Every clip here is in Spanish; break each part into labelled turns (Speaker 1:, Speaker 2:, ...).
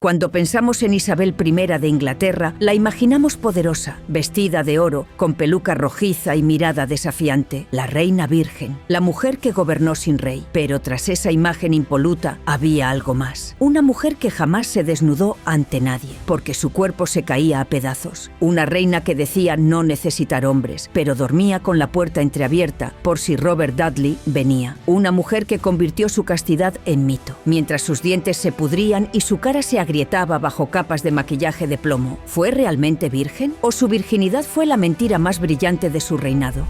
Speaker 1: Cuando pensamos en Isabel I de Inglaterra, la imaginamos poderosa, vestida de oro, con peluca rojiza y mirada desafiante, la reina virgen, la mujer que gobernó sin rey. Pero tras esa imagen impoluta había algo más. Una mujer que jamás se desnudó ante nadie, porque su cuerpo se caía a pedazos. Una reina que decía no necesitar hombres, pero dormía con la puerta entreabierta por si Robert Dudley venía. Una mujer que convirtió su castidad en mito, mientras sus dientes se pudrían y su cara se agrietaba bajo capas de maquillaje de plomo. ¿Fue realmente virgen? ¿O su virginidad fue la mentira más brillante de su reinado?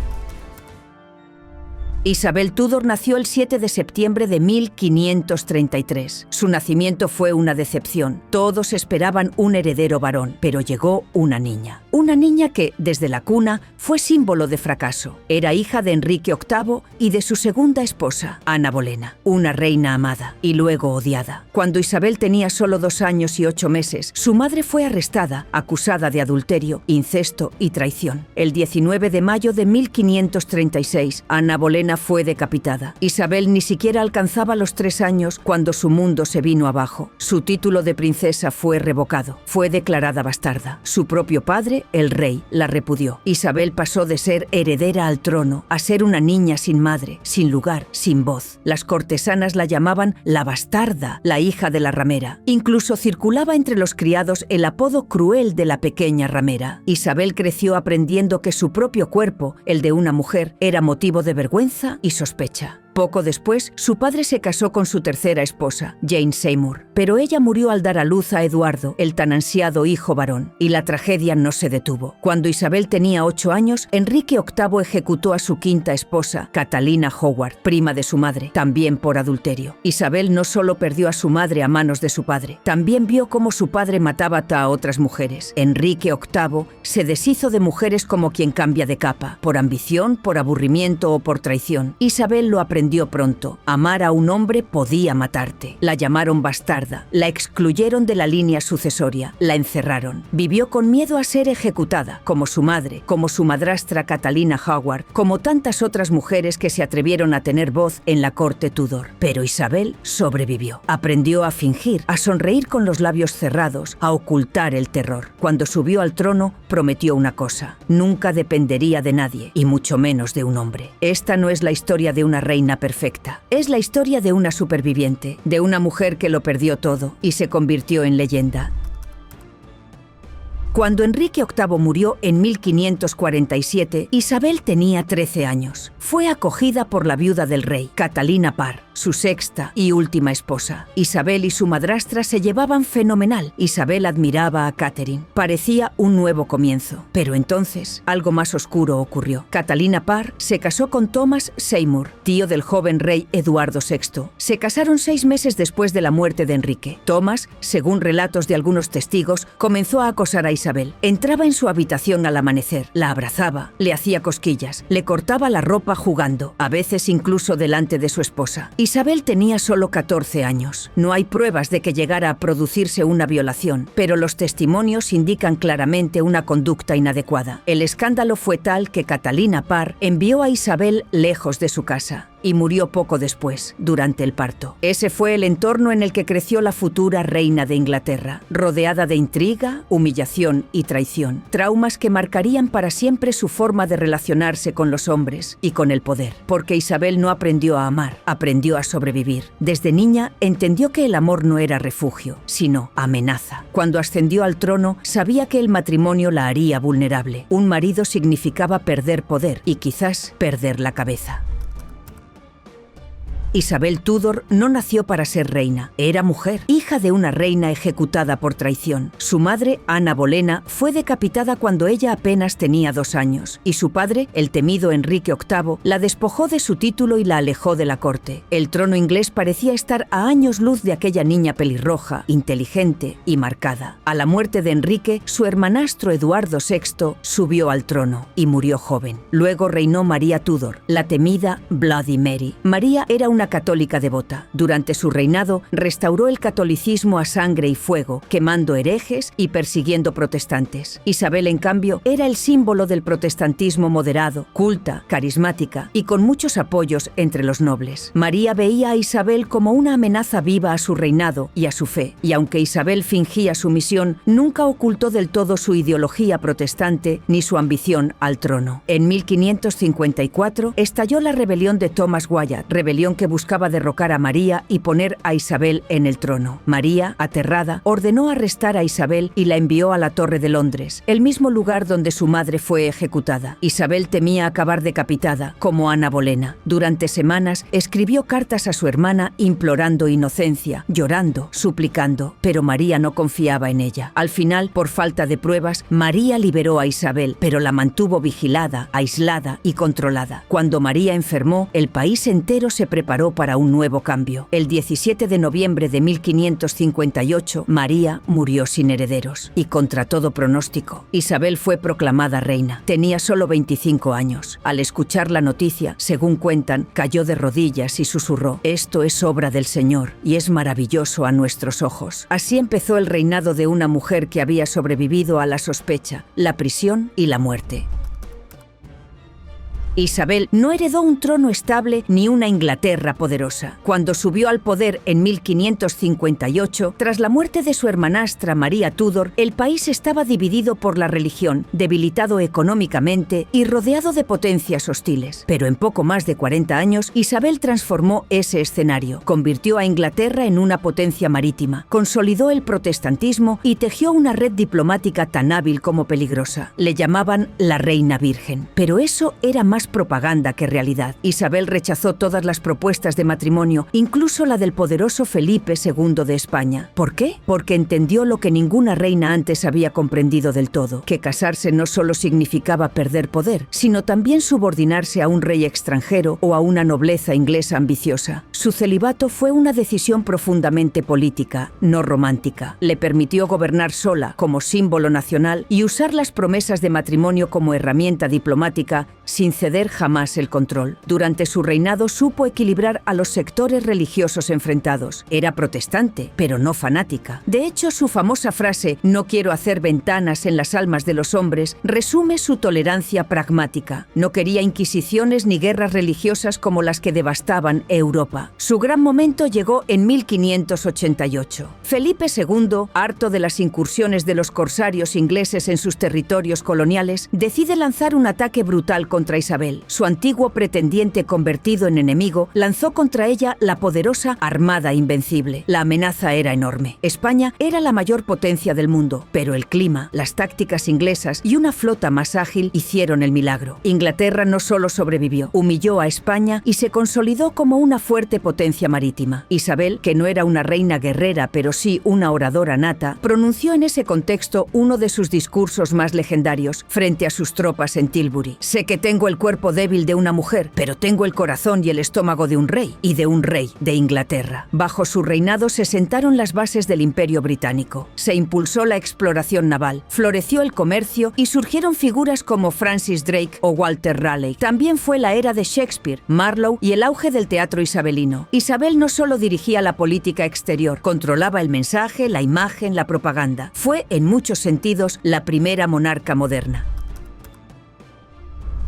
Speaker 1: Isabel Tudor nació el 7 de septiembre de 1533. Su nacimiento fue una decepción. Todos esperaban un heredero varón, pero llegó una niña. Una niña que, desde la cuna, fue símbolo de fracaso. Era hija de Enrique VIII y de su segunda esposa, Ana Bolena, una reina amada y luego odiada. Cuando Isabel tenía solo 2 años y 8 meses, su madre fue arrestada, acusada de adulterio, incesto y traición. El 19 de mayo de 1536, Ana Bolena fue decapitada. Isabel ni siquiera alcanzaba los 3 años cuando su mundo se vino abajo. Su título de princesa fue revocado. Fue declarada bastarda. Su propio padre, el rey, la repudió. Isabel pasó de ser heredera al trono a ser una niña sin madre, sin lugar, sin voz. Las cortesanas la llamaban la bastarda, la hija de la ramera. Incluso circulaba entre los criados el apodo cruel de la pequeña ramera. Isabel creció aprendiendo que su propio cuerpo, el de una mujer, era motivo de vergüenza y sospecha. Poco después, su padre se casó con su tercera esposa, Jane Seymour, pero ella murió al dar a luz a Eduardo, el tan ansiado hijo varón, y la tragedia no se detuvo. Cuando Isabel tenía 8 años, Enrique VIII ejecutó a su quinta esposa, Catalina Howard, prima de su madre, también por adulterio. Isabel no solo perdió a su madre a manos de su padre, también vio cómo su padre mataba a otras mujeres. Enrique VIII se deshizo de mujeres como quien cambia de capa, por ambición, por aburrimiento o por traición. Isabel lo aprendió pronto. Amar a un hombre podía matarte. La llamaron bastarda, la excluyeron de la línea sucesoria, la encerraron. Vivió con miedo a ser ejecutada, como su madre, como su madrastra Catalina Howard, como tantas otras mujeres que se atrevieron a tener voz en la corte Tudor. Pero Isabel sobrevivió. Aprendió a fingir, a sonreír con los labios cerrados, a ocultar el terror. Cuando subió al trono, prometió una cosa: nunca dependería de nadie, y mucho menos de un hombre. Esta no es la historia de una reina perfecta. Es la historia de una superviviente, de una mujer que lo perdió todo y se convirtió en leyenda. Cuando Enrique VIII murió en 1547, Isabel tenía 13 años. Fue acogida por la viuda del rey, Catalina Parr, su sexta y última esposa. Isabel y su madrastra se llevaban fenomenal. Isabel admiraba a Catherine. Parecía un nuevo comienzo. Pero entonces, algo más oscuro ocurrió. Catalina Parr se casó con Thomas Seymour, tío del joven rey Eduardo VI. Se casaron 6 meses después de la muerte de Enrique. Thomas, según relatos de algunos testigos, comenzó a acosar a Isabel. Entraba en su habitación al amanecer, la abrazaba, le hacía cosquillas, le cortaba la ropa jugando, a veces incluso delante de su esposa. Isabel tenía solo 14 años. No hay pruebas de que llegara a producirse una violación, pero los testimonios indican claramente una conducta inadecuada. El escándalo fue tal que Catalina Parr envió a Isabel lejos de su casa y murió poco después, durante el parto. Ese fue el entorno en el que creció la futura reina de Inglaterra, rodeada de intriga, humillación y traición, traumas que marcarían para siempre su forma de relacionarse con los hombres y con el poder. Porque Isabel no aprendió a amar, aprendió a sobrevivir. Desde niña entendió que el amor no era refugio, sino amenaza. Cuando ascendió al trono, sabía que el matrimonio la haría vulnerable. Un marido significaba perder poder y quizás perder la cabeza. Isabel Tudor no nació para ser reina, era mujer, hija de una reina ejecutada por traición. Su madre, Ana Bolena, fue decapitada cuando ella apenas tenía 2 años, y su padre, el temido Enrique VIII, la despojó de su título y la alejó de la corte. El trono inglés parecía estar a años luz de aquella niña pelirroja, inteligente y marcada. A la muerte de Enrique, su hermanastro Eduardo VI subió al trono y murió joven. Luego reinó María Tudor, la temida Bloody Mary. María era una una católica devota. Durante su reinado, restauró el catolicismo a sangre y fuego, quemando herejes y persiguiendo protestantes. Isabel, en cambio, era el símbolo del protestantismo moderado, culta, carismática y con muchos apoyos entre los nobles. María veía a Isabel como una amenaza viva a su reinado y a su fe, y aunque Isabel fingía sumisión, nunca ocultó del todo su ideología protestante ni su ambición al trono. En 1554 estalló la rebelión de Thomas Wyatt, rebelión que buscaba derrocar a María y poner a Isabel en el trono. María, aterrada, ordenó arrestar a Isabel y la envió a la Torre de Londres, el mismo lugar donde su madre fue ejecutada. Isabel temía acabar decapitada, como Ana Bolena. Durante semanas escribió cartas a su hermana implorando inocencia, llorando, suplicando, pero María no confiaba en ella. Al final, por falta de pruebas, María liberó a Isabel, pero la mantuvo vigilada, aislada y controlada. Cuando María enfermó, el país entero se preparó para un nuevo cambio. El 17 de noviembre de 1558, María murió sin herederos. Y contra todo pronóstico, Isabel fue proclamada reina. Tenía solo 25 años. Al escuchar la noticia, según cuentan, cayó de rodillas y susurró: «Esto es obra del Señor y es maravilloso a nuestros ojos». Así empezó el reinado de una mujer que había sobrevivido a la sospecha, la prisión y la muerte. Isabel no heredó un trono estable ni una Inglaterra poderosa. Cuando subió al poder en 1558, tras la muerte de su hermanastra María Tudor, el país estaba dividido por la religión, debilitado económicamente y rodeado de potencias hostiles. Pero en poco más de 40 años, Isabel transformó ese escenario, convirtió a Inglaterra en una potencia marítima, consolidó el protestantismo y tejió una red diplomática tan hábil como peligrosa. Le llamaban la Reina Virgen. Pero eso era más propaganda que realidad. Isabel rechazó todas las propuestas de matrimonio, incluso la del poderoso Felipe II de España. ¿Por qué? Porque entendió lo que ninguna reina antes había comprendido del todo, que casarse no solo significaba perder poder, sino también subordinarse a un rey extranjero o a una nobleza inglesa ambiciosa. Su celibato fue una decisión profundamente política, no romántica. Le permitió gobernar sola, como símbolo nacional, y usar las promesas de matrimonio como herramienta diplomática, sin ceder jamás el control. Durante su reinado supo equilibrar a los sectores religiosos enfrentados. Era protestante, pero no fanática. De hecho, su famosa frase «no quiero hacer ventanas en las almas de los hombres» resume su tolerancia pragmática. No quería inquisiciones ni guerras religiosas como las que devastaban Europa. Su gran momento llegó en 1588. Felipe II, harto de las incursiones de los corsarios ingleses en sus territorios coloniales, decide lanzar un ataque brutal contra Isabel. Su antiguo pretendiente convertido en enemigo lanzó contra ella la poderosa Armada Invencible. La amenaza era enorme. España era la mayor potencia del mundo, pero el clima, las tácticas inglesas y una flota más ágil hicieron el milagro. Inglaterra no solo sobrevivió, humilló a España y se consolidó como una fuerte potencia marítima. Isabel, que no era una reina guerrera pero sí una oradora nata, pronunció en ese contexto uno de sus discursos más legendarios frente a sus tropas en Tilbury. «Sé que tengo el cuerpo débil de una mujer, pero tengo el corazón y el estómago de un rey, y de un rey de Inglaterra». Bajo su reinado se sentaron las bases del Imperio Británico. Se impulsó la exploración naval, floreció el comercio y surgieron figuras como Francis Drake o Walter Raleigh. También fue la era de Shakespeare, Marlowe y el auge del teatro isabelino. Isabel no solo dirigía la política exterior, controlaba el mensaje, la imagen, la propaganda. Fue, en muchos sentidos, la primera monarca moderna.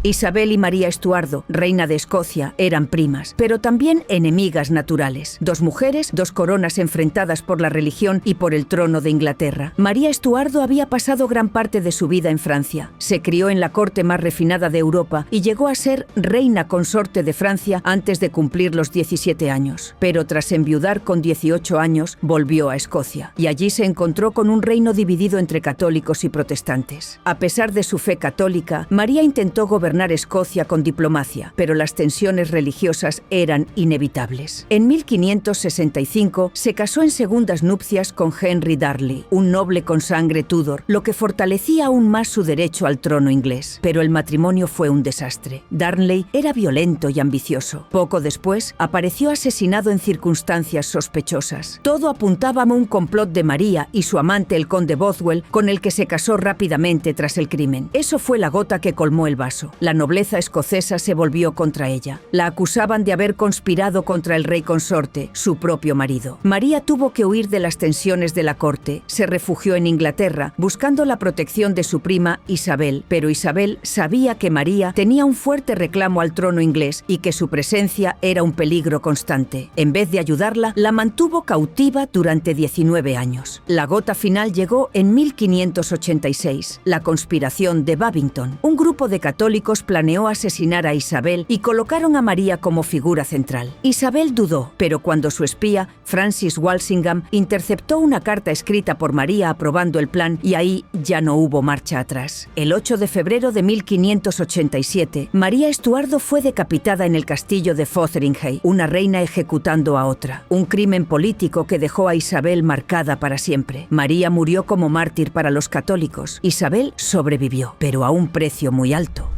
Speaker 1: Isabel y María Estuardo, reina de Escocia, eran primas, pero también enemigas naturales. Dos mujeres, dos coronas enfrentadas por la religión y por el trono de Inglaterra. María Estuardo había pasado gran parte de su vida en Francia. Se crió en la corte más refinada de Europa y llegó a ser reina consorte de Francia antes de cumplir los 17 años. Pero tras enviudar con 18 años, volvió a Escocia y allí se encontró con un reino dividido entre católicos y protestantes. A pesar de su fe católica, María intentó gobernar Escocia con diplomacia, pero las tensiones religiosas eran inevitables. En 1565 se casó en segundas nupcias con Henry Darnley, un noble con sangre Tudor, lo que fortalecía aún más su derecho al trono inglés. Pero el matrimonio fue un desastre. Darnley era violento y ambicioso. Poco después, apareció asesinado en circunstancias sospechosas. Todo apuntaba a un complot de María y su amante el conde Bothwell, con el que se casó rápidamente tras el crimen. Eso fue la gota que colmó el vaso. La nobleza escocesa se volvió contra ella. La acusaban de haber conspirado contra el rey consorte, su propio marido. María tuvo que huir de las tensiones de la corte. Se refugió en Inglaterra, buscando la protección de su prima Isabel, pero Isabel sabía que María tenía un fuerte reclamo al trono inglés y que su presencia era un peligro constante. En vez de ayudarla, la mantuvo cautiva durante 19 años. La gota final llegó en 1586, la conspiración de Babington. Un grupo de católicos planeó asesinar a Isabel y colocaron a María como figura central. Isabel dudó, pero cuando su espía, Francis Walsingham, interceptó una carta escrita por María aprobando el plan, y ahí ya no hubo marcha atrás. El 8 de febrero de 1587, María Estuardo fue decapitada en el castillo de Fotheringhay, una reina ejecutando a otra. Un crimen político que dejó a Isabel marcada para siempre. María murió como mártir para los católicos. Isabel sobrevivió, pero a un precio muy alto.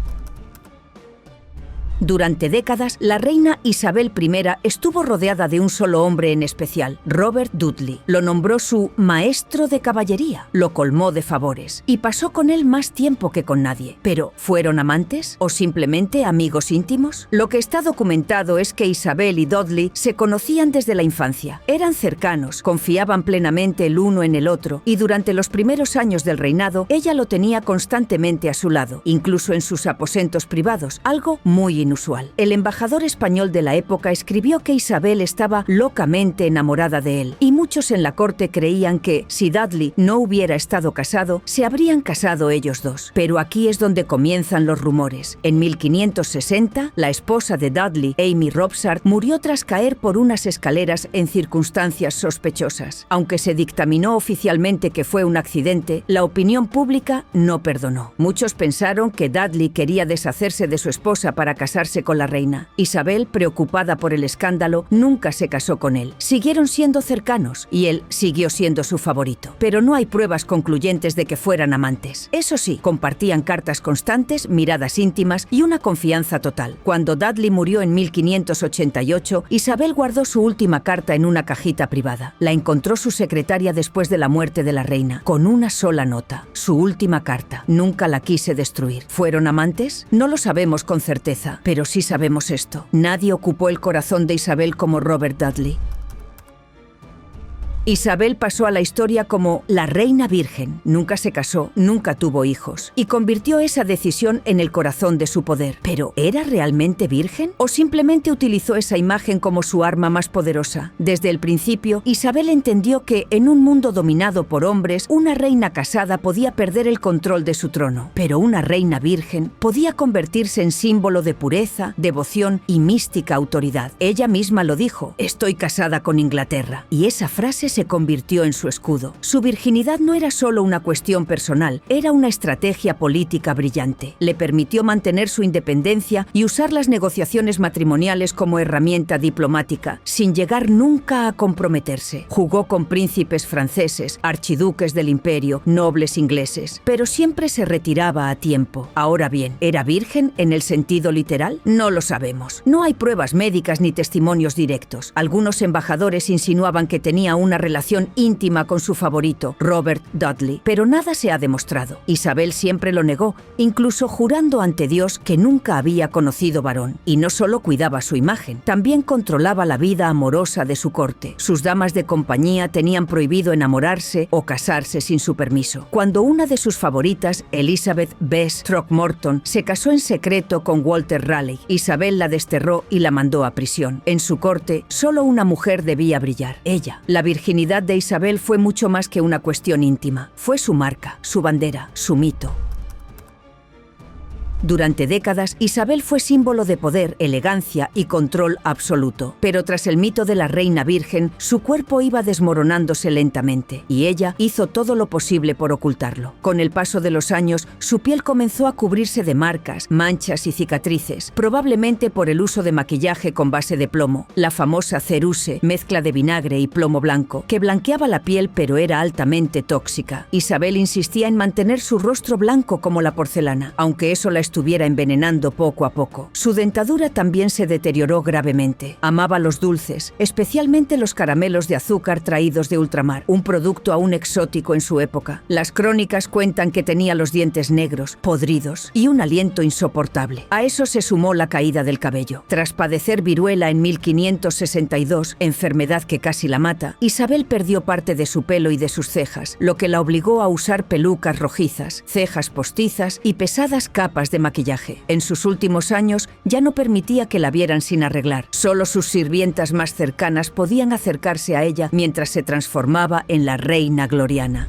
Speaker 1: Durante décadas, la reina Isabel I estuvo rodeada de un solo hombre en especial, Robert Dudley. Lo nombró su maestro de caballería, lo colmó de favores y pasó con él más tiempo que con nadie. Pero, ¿fueron amantes o simplemente amigos íntimos? Lo que está documentado es que Isabel y Dudley se conocían desde la infancia. Eran cercanos, confiaban plenamente el uno en el otro y durante los primeros años del reinado, ella lo tenía constantemente a su lado, incluso en sus aposentos privados, algo muy inusual. El embajador español de la época escribió que Isabel estaba locamente enamorada de él, y muchos en la corte creían que, si Dudley no hubiera estado casado, se habrían casado ellos dos. Pero aquí es donde comienzan los rumores. En 1560, la esposa de Dudley, Amy Robsart, murió tras caer por unas escaleras en circunstancias sospechosas. Aunque se dictaminó oficialmente que fue un accidente, la opinión pública no perdonó. Muchos pensaron que Dudley quería deshacerse de su esposa para casarse con la reina. Isabel, preocupada por el escándalo, nunca se casó con él. Siguieron siendo cercanos y él siguió siendo su favorito. Pero no hay pruebas concluyentes de que fueran amantes. Eso sí, compartían cartas constantes, miradas íntimas y una confianza total. Cuando Dudley murió en 1588, Isabel guardó su última carta en una cajita privada. La encontró su secretaria después de la muerte de la reina, con una sola nota. Su última carta. Nunca la quise destruir. ¿Fueron amantes? No lo sabemos con certeza. Pero sí sabemos esto: nadie ocupó el corazón de Isabel como Robert Dudley. Isabel pasó a la historia como la reina virgen. Nunca se casó, nunca tuvo hijos, y convirtió esa decisión en el corazón de su poder. ¿Pero era realmente virgen? ¿O simplemente utilizó esa imagen como su arma más poderosa? Desde el principio, Isabel entendió que, en un mundo dominado por hombres, una reina casada podía perder el control de su trono. Pero una reina virgen podía convertirse en símbolo de pureza, devoción y mística autoridad. Ella misma lo dijo: «Estoy casada con Inglaterra». Y esa frase se convirtió en su escudo. Su virginidad no era solo una cuestión personal, era una estrategia política brillante. Le permitió mantener su independencia y usar las negociaciones matrimoniales como herramienta diplomática, sin llegar nunca a comprometerse. Jugó con príncipes franceses, archiduques del imperio, nobles ingleses, pero siempre se retiraba a tiempo. Ahora bien, ¿era virgen en el sentido literal? No lo sabemos. No hay pruebas médicas ni testimonios directos. Algunos embajadores insinuaban que tenía una relación íntima con su favorito, Robert Dudley, pero nada se ha demostrado. Isabel siempre lo negó, incluso jurando ante Dios que nunca había conocido varón. Y no solo cuidaba su imagen, también controlaba la vida amorosa de su corte. Sus damas de compañía tenían prohibido enamorarse o casarse sin su permiso. Cuando una de sus favoritas, Elizabeth Bess Throckmorton, se casó en secreto con Walter Raleigh, Isabel la desterró y la mandó a prisión. En su corte, solo una mujer debía brillar: ella. La virginidad de Isabel fue mucho más que una cuestión íntima. Fue su marca, su bandera, su mito. Durante décadas, Isabel fue símbolo de poder, elegancia y control absoluto. Pero tras el mito de la reina virgen, su cuerpo iba desmoronándose lentamente, y ella hizo todo lo posible por ocultarlo. Con el paso de los años, su piel comenzó a cubrirse de marcas, manchas y cicatrices, probablemente por el uso de maquillaje con base de plomo, la famosa ceruse, mezcla de vinagre y plomo blanco, que blanqueaba la piel pero era altamente tóxica. Isabel insistía en mantener su rostro blanco como la porcelana, aunque eso la estuviera envenenando poco a poco. Su dentadura también se deterioró gravemente. Amaba los dulces, especialmente los caramelos de azúcar traídos de ultramar, un producto aún exótico en su época. Las crónicas cuentan que tenía los dientes negros, podridos y un aliento insoportable. A eso se sumó la caída del cabello. Tras padecer viruela en 1562, enfermedad que casi la mata, Isabel perdió parte de su pelo y de sus cejas, lo que la obligó a usar pelucas rojizas, cejas postizas y pesadas capas de maquillaje. En sus últimos años ya no permitía que la vieran sin arreglar. Solo sus sirvientas más cercanas podían acercarse a ella mientras se transformaba en la reina gloriana.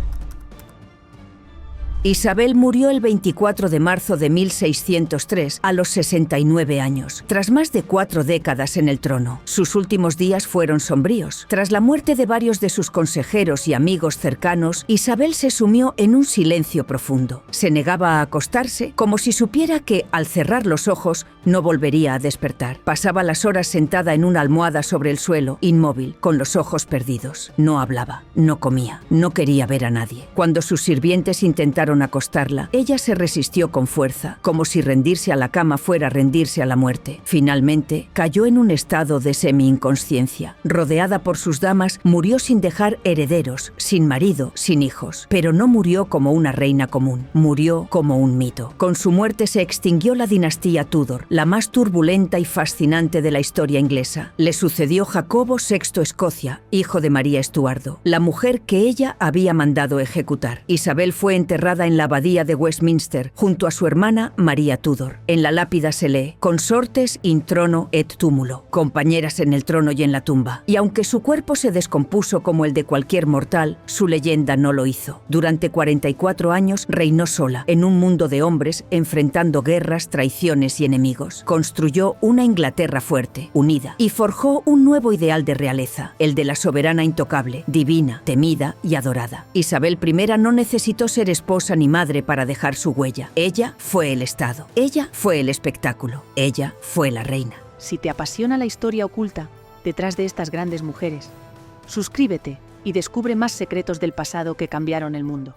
Speaker 1: Isabel murió el 24 de marzo de 1603, a los 69 años, tras más de 4 décadas en el trono. Sus últimos días fueron sombríos. Tras la muerte de varios de sus consejeros y amigos cercanos, Isabel se sumió en un silencio profundo. Se negaba a acostarse, como si supiera que, al cerrar los ojos, no volvería a despertar. Pasaba las horas sentada en una almohada sobre el suelo, inmóvil, con los ojos perdidos. No hablaba, no comía, no quería ver a nadie. Cuando sus sirvientes intentaron acostarla, ella se resistió con fuerza, como si rendirse a la cama fuera rendirse a la muerte. Finalmente, cayó en un estado de semi-inconsciencia. Rodeada por sus damas, murió sin dejar herederos, sin marido, sin hijos. Pero no murió como una reina común, murió como un mito. Con su muerte se extinguió la dinastía Tudor, la más turbulenta y fascinante de la historia inglesa. Le sucedió Jacobo VI Escocia, hijo de María Estuardo, la mujer que ella había mandado ejecutar. Isabel fue enterrada en la abadía de Westminster, junto a su hermana María Tudor. En la lápida se lee: consortes in trono et túmulo, compañeras en el trono y en la tumba. Y aunque su cuerpo se descompuso como el de cualquier mortal, su leyenda no lo hizo. Durante 44 años reinó sola, en un mundo de hombres, enfrentando guerras, traiciones y enemigos. Construyó una Inglaterra fuerte, unida, y forjó un nuevo ideal de realeza, el de la soberana intocable, divina, temida y adorada. Isabel I no necesitó ser esposa ni madre para dejar su huella. Ella fue el Estado, ella fue el espectáculo, ella fue la reina.
Speaker 2: Si te apasiona la historia oculta detrás de estas grandes mujeres, suscríbete y descubre más secretos del pasado que cambiaron el mundo.